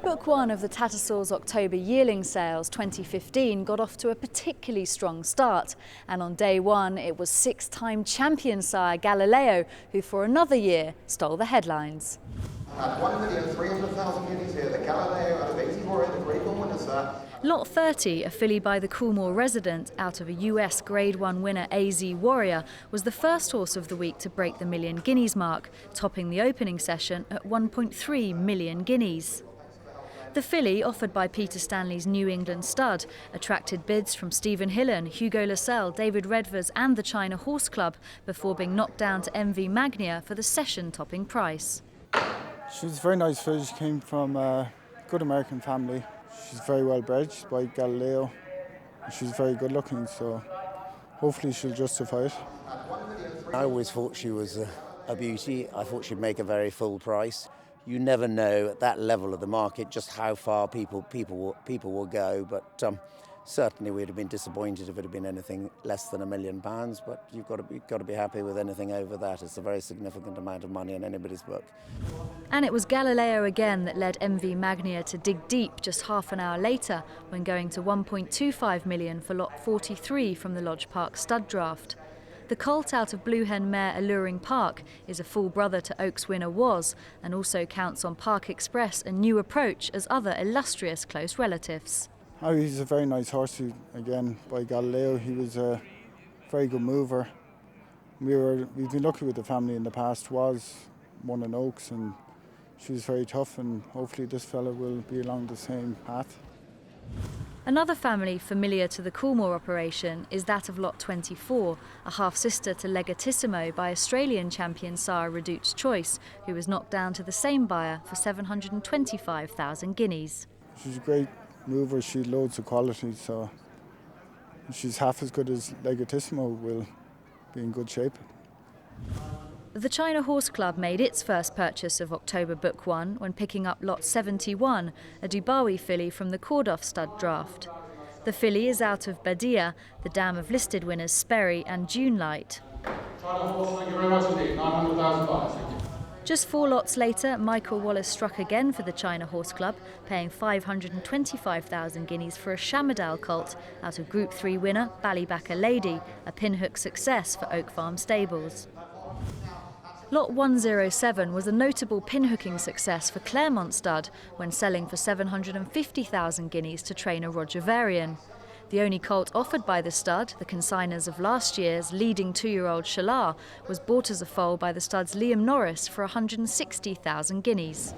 Book one of the Tattersalls October Yearling Sales 2015 got off to a particularly strong start, and on day one it was six-time champion sire GALILEO who for another year stole the headlines. At 1,300,000 guineas here, the GALILEO out of 84 in the Grade 1 winner, sir. Lot 30, a filly by the Coolmore resident out of a US Grade 1 winner AZ Warrior, was the first horse of the week to break the million guineas mark, topping the opening session at 1.3 million guineas. The filly, offered by Peter Stanley's New England stud, attracted bids from Stephen Hillen, Hugo Lascelles, David Redvers and the China Horse Club before being knocked down to MV Magnia for the session-topping price. She was a very nice filly. She came from a good American family. She's very well bred. She's by GALILEO. She's very good looking, so hopefully she'll justify it. I always thought she was a beauty. I thought she'd make a very full price. You never know at that level of the market just how far people will go, but certainly we'd have been disappointed if it had been anything less than £1 million. But you've got to be happy with anything over that. It's a very significant amount of money in anybody's book. And it was GALILEO again that led MV Magnia to dig deep just half an hour later, when going to 1.25 million for lot 43 from the Lodge Park stud draft. The colt out of Blue Hen mare Alluring Park is a full brother to Oaks winner Was, and also counts on Park Express and New Approach as other illustrious close relatives. Oh, he's a very nice horse, again, by GALILEO. He was a very good mover. We've been lucky with the family in the past. Was won in Oaks, and she was very tough, and hopefully this fella will be along the same path. Another family familiar to the Coolmore operation is that of Lot 24, a half-sister to Legatissimo by Australian champion sire Redout's Choice, who was knocked down to the same buyer for 725,000 guineas. She's a great mover. She had loads of quality, so she's half as good as Legatissimo will be in good shape. The China Horse Club made its first purchase of October Book 1 when picking up Lot 71, a DUBAWI filly from the Cordoff stud draft. The filly is out of BADEE'A, the dam of listed winners Sperry and Junelight. China Horse, thank you very much indeed. 900,000 bucks, thank you. Just 4 lots later, Michael Wallace struck again for the China Horse Club, paying 525,000 guineas for a SHAMARDAL colt out of Group 3 winner BALLYBACKA Lady, a pinhook success for Oak Farm Stables. Lot 107 was a notable pinhooking success for Claremont stud when selling for 750,000 guineas to trainer Roger Varian. The only colt offered by the stud, the consigners of last year's leading 2-year-old Shalar, was bought as a foal by the stud's Liam Norris for 160,000 guineas.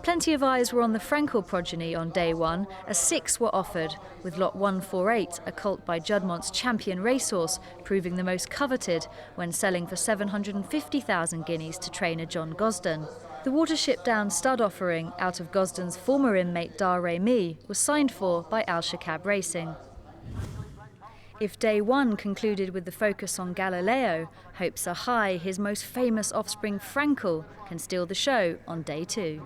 Plenty of eyes were on the Frankel progeny on day one, as 6 were offered, with Lot 148, a colt by Juddmont's champion racehorse, proving the most coveted when selling for 750,000 guineas to trainer John Gosden. The Watership Down stud offering out of Gosden's former inmate Dar Remy was signed for by Al Shakab Racing. If day one concluded with the focus on GALILEO, hopes are high his most famous offspring Frankel can steal the show on day two.